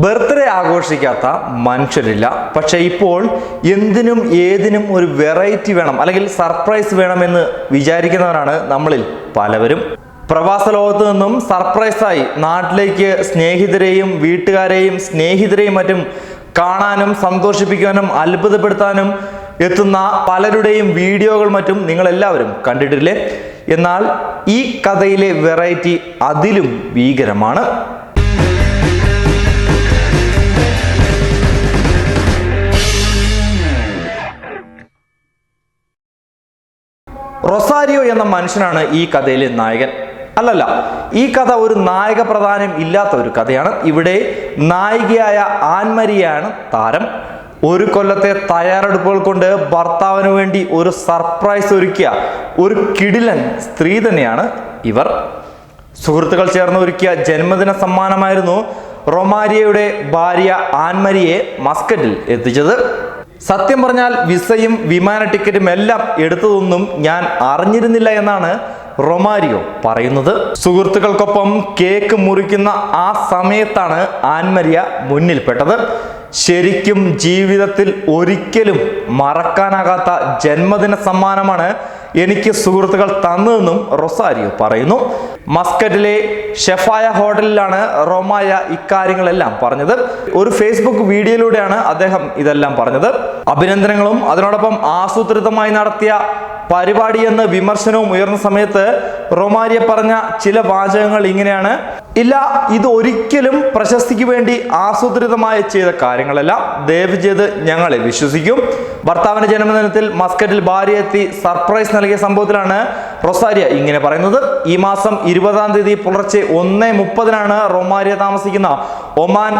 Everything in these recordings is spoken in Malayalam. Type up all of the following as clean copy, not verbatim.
ബർത്ത്ഡേ ആഘോഷിക്കാത്ത മനുഷ്യരില്ല. പക്ഷെ ഇപ്പോൾ എന്തിനും ഏതിനും ഒരു വെറൈറ്റി വേണം, അല്ലെങ്കിൽ സർപ്രൈസ് വേണമെന്ന് വിചാരിക്കുന്നവരാണ് നമ്മളിൽ പലവരും. പ്രവാസ ലോകത്ത് നിന്നും സർപ്രൈസായി നാട്ടിലേക്ക് സ്നേഹിതരെയും വീട്ടുകാരെയും മറ്റും കാണാനും സന്തോഷിപ്പിക്കാനും അത്ഭുതപ്പെടുത്താനും എത്തുന്ന പലരുടെയും വീഡിയോകൾ മറ്റും നിങ്ങളെല്ലാവരും കണ്ടിട്ടില്ലേ? എന്നാൽ ഈ കഥയിലെ വെറൈറ്റി അതിലും ഭീകരമാണ്. റൊസാരിയോ എന്ന മനുഷ്യനാണ് ഈ കഥയിലെ നായകൻ. അല്ലല്ല, ഈ കഥ ഒരു നായക പ്രധാനം ഇല്ലാത്ത ഒരു കഥയാണ്. ഇവിടെ നായികയായ ആൻമരിയാണ് താരം. ഒരു കൊല്ലത്തെ തയ്യാറെടുപ്പുകൾ കൊണ്ട് ഭർത്താവിന് വേണ്ടി ഒരു സർപ്രൈസ് ഒരുക്കിയ ഒരു കിടിലൻ സ്ത്രീ തന്നെയാണ് ഇവർ. സുഹൃത്തുക്കൾ ചേർന്ന് ഒരുക്കിയ ജന്മദിന സമ്മാനമായിരുന്നു റൊമാരിയയുടെ ഭാര്യ ആൻമരിയെ മസ്കറ്റിൽ എത്തിച്ചത്. സത്യം പറഞ്ഞാൽ വിസയും വിമാന ടിക്കറ്റും എല്ലാം എടുത്തതൊന്നും ഞാൻ അറിഞ്ഞിരുന്നില്ല എന്നാണ് റൊമാരിയോ പറയുന്നത്. സുഹൃത്തുക്കൾക്കൊപ്പം കേക്ക് മുറിക്കുന്ന ആ സമയത്താണ് ആൻമരിയ മുന്നിൽപ്പെട്ടത്. ശരിക്കും ജീവിതത്തിൽ ഒരിക്കലും മറക്കാനാകാത്ത ജന്മദിന സമ്മാനമാണ് എനിക്ക് സുഹൃത്തുക്കൾ തന്നതെന്നും റൊസാരിയോ പറയുന്നു. മസ്കറ്റിലെ ഷെഫായ ഹോട്ടലിലാണ് റൊമായ ഇക്കാര്യങ്ങളെല്ലാം പറഞ്ഞത്. ഒരു ഫേസ്ബുക്ക് വീഡിയോയിലൂടെയാണ് അദ്ദേഹം ഇതെല്ലാം പറഞ്ഞത്. അഭിനന്ദനങ്ങളും അതിനോടൊപ്പം ആസൂത്രിതമായി നടത്തിയ പരിപാടി എന്ന വിമർശനവും ഉയർന്ന സമയത്ത് റൊമാരിയ പറഞ്ഞ ചില വാചകങ്ങൾ ഇങ്ങനെയാണ്: ഇല്ല, ഇത് ഒരിക്കലും പ്രശസ്തിക്ക് വേണ്ടി ആസൂത്രിതമായി ചെയ്ത കാര്യങ്ങളല്ല, ദയവ് ചെയ്ത് ഞങ്ങളെ വിശ്വസിക്കും. ഭർത്താവിന്റെ ജന്മദിനത്തിൽ മസ്കറ്റിൽ ഭാര്യ എത്തി സർപ്രൈസ് നൽകിയ സംഭവത്തിലാണ് റൊസാരിയ ഇങ്ങനെ പറയുന്നത്. ഈ മാസം 20-ാം തീയതി പുലർച്ചെ 1:30 റൊമാരിയ താമസിക്കുന്ന ഒമാൻ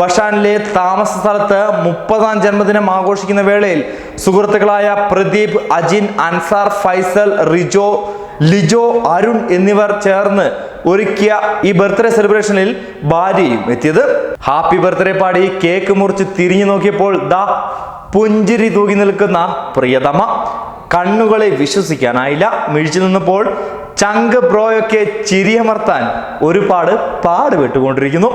ബഷാനിലെ താമസ സ്ഥലത്ത് 30-ാം ജന്മദിനം ആഘോഷിക്കുന്ന വേളയിൽ സുഹൃത്തുക്കളായ പ്രദീപ്, അജിൻ, അൻസാർ, ഫൈസൽ, ലിജോ, അരുൺ എന്നിവർ ചേർന്ന് ഒരുക്കിയ ഈ ബർത്ത്ഡേ സെലിബ്രേഷനിൽ ഭാര്യയും എത്തിയത്. ഹാപ്പി ബർത്ത്ഡേ പാടി കേക്ക് മുറിച്ച് തിരിഞ്ഞു നോക്കിയപ്പോൾ ദാ പുഞ്ചിരി തൂകി നിൽക്കുന്ന പ്രിയതമ. കണ്ണുകളെ വിശ്വസിക്കാനായില്ല. മിഴിച്ചു നിന്നപ്പോൾ ചങ്ക് ബ്രോയൊക്കെ ചിരിയമർത്താൻ ഒരുപാട് പാടുപെട്ടുകൊണ്ടിരിക്കുന്നു.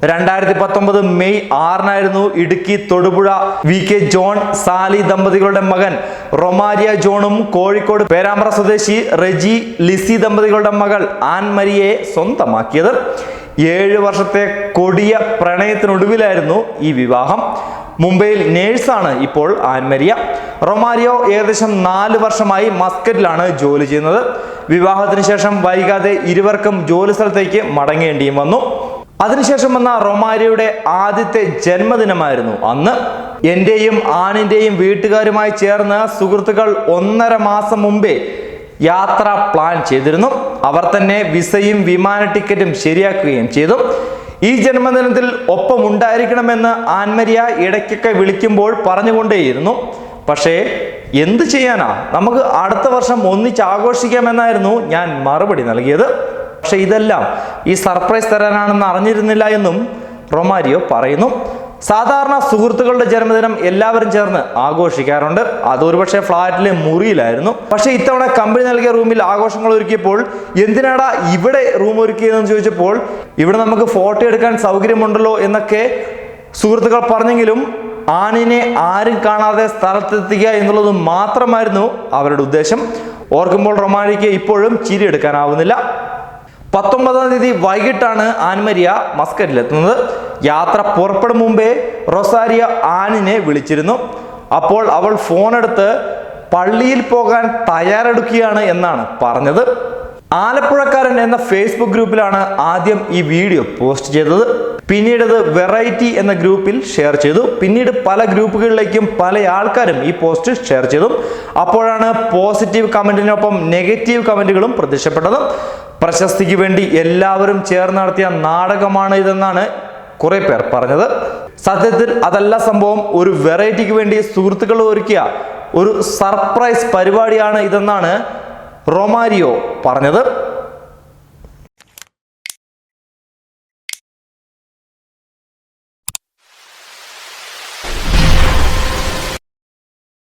2019 മെയ് 6 ഇടുക്കി തൊടുപുഴ VK ജോൺ സാലി ദമ്പതികളുടെ മകൻ റൊമാരിയ ജോണും കോഴിക്കോട് പേരാമ്പ്ര സ്വദേശി റെജി ലിസി ദമ്പതികളുടെ മകൾ ആൻമരിയെ സ്വന്തമാക്കിയത്. 7 വർഷത്തെ കൊടിയ പ്രണയത്തിനൊടുവിലായിരുന്നു ഈ വിവാഹം. മുംബൈയിൽ നേഴ്സാണ് ഇപ്പോൾ ആൻമരിയ. റൊമാരിയോ ഏകദേശം 4 വർഷമായി മസ്കറ്റിലാണ് ജോലി ചെയ്യുന്നത്. വിവാഹത്തിന് ശേഷം വൈകാതെ ഇരുവർക്കും ജോലി സ്ഥലത്തേക്ക് മടങ്ങേണ്ടിയും വന്നു. അതിനുശേഷം വന്ന റൊമാരിയയുടെ ആദ്യത്തെ ജന്മദിനമായിരുന്നു അന്ന്. എന്റെയും ആനിന്റെയും വീട്ടുകാരുമായി ചേർന്ന് സുഹൃത്തുക്കൾ 1.5 മാസം മുമ്പേ യാത്ര പ്ലാൻ ചെയ്തിരുന്നു. അവർ തന്നെ വിസയും വിമാന ടിക്കറ്റും ശരിയാക്കുകയും ചെയ്തു. ഈ ജന്മദിനത്തിൽ ഒപ്പം ഉണ്ടായിരിക്കണമെന്ന് ആൻമരിയ ഇടയ്ക്കൊക്കെ വിളിക്കുമ്പോൾ പറഞ്ഞുകൊണ്ടേയിരുന്നു. പക്ഷേ എന്ത് ചെയ്യാനാ, നമുക്ക് അടുത്ത വർഷം ഒന്നിച്ച് ആഘോഷിക്കാമെന്നായിരുന്നു ഞാൻ മറുപടി നൽകിയത്. പക്ഷെ ഇതെല്ലാം ഈ സർപ്രൈസ് തരാനാണെന്ന് അറിഞ്ഞിരുന്നില്ല എന്നും റൊമാരിയോ പറയുന്നു. സാധാരണ സുഹൃത്തുക്കളുടെ ജന്മദിനം എല്ലാവരും ചേർന്ന് ആഘോഷിക്കാറുണ്ട്. അതൊരു പക്ഷേ ഫ്ലാറ്റിലെ മുറിയിലായിരുന്നു. പക്ഷെ ഇത്തവണ കമ്പനി നൽകിയ റൂമിൽ ആഘോഷങ്ങൾ ഒരുക്കിയപ്പോൾ എന്തിനാടാ ഇവിടെ റൂം ഒരുക്കിയതെന്ന് ചോദിച്ചപ്പോൾ ഇവിടെ നമുക്ക് ഫോട്ടോ എടുക്കാൻ സൗകര്യമുണ്ടല്ലോ എന്നൊക്കെ സുഹൃത്തുക്കൾ പറഞ്ഞെങ്കിലും ആണിനെ ആരും കാണാതെ സ്ഥലത്തെത്തിക്കുക എന്നുള്ളത് മാത്രമായിരുന്നു അവരുടെ ഉദ്ദേശം. ഓർക്കുമ്പോൾ റൊമാരിയയ്ക്ക് ഇപ്പോഴും ചിരി എടുക്കാനാവുന്നില്ല. 19-ാം തീയതി വൈകിട്ടാണ് ആൻമരിയ മസ്കറ്റിലെത്തുന്നത്. യാത്ര പുറപ്പെടും മുമ്പേ റൊസാരിയ ആനിനെ വിളിച്ചിരുന്നു. അപ്പോൾ അവൾ ഫോണെടുത്ത് പള്ളിയിൽ പോകാൻ തയ്യാറെടുക്കുകയാണ് എന്നാണ് പറഞ്ഞത്. ആലപ്പുഴക്കാരൻ എന്ന ഫേസ്ബുക്ക് ഗ്രൂപ്പിലാണ് ആദ്യം ഈ വീഡിയോ പോസ്റ്റ് ചെയ്തത്. പിന്നീട് അത് വെറൈറ്റി എന്ന ഗ്രൂപ്പിൽ ഷെയർ ചെയ്തു. പിന്നീട് പല ഗ്രൂപ്പുകളിലേക്കും പല ആൾക്കാരും ഈ പോസ്റ്റ് ഷെയർ ചെയ്തു. അപ്പോഴാണ് പോസിറ്റീവ് കമന്റിനൊപ്പം നെഗറ്റീവ് കമന്റുകളും പ്രത്യക്ഷപ്പെട്ടത്. പ്രശസ്തിക്ക് വേണ്ടി എല്ലാവരും ചേർന്ന് നടത്തിയ നാടകമാണ് ഇതെന്നാണ് കുറെ പേർ പറഞ്ഞത്. സത്യത്തിൽ അതല്ല സംഭവം. ഒരു വെറൈറ്റിക്ക് വേണ്ടി സുഹൃത്തുക്കൾ ഒരുക്കിയ ഒരു സർപ്രൈസ് പരിപാടിയാണ് ഇതെന്നാണ് റൊമാരിയോ പറഞ്ഞത്.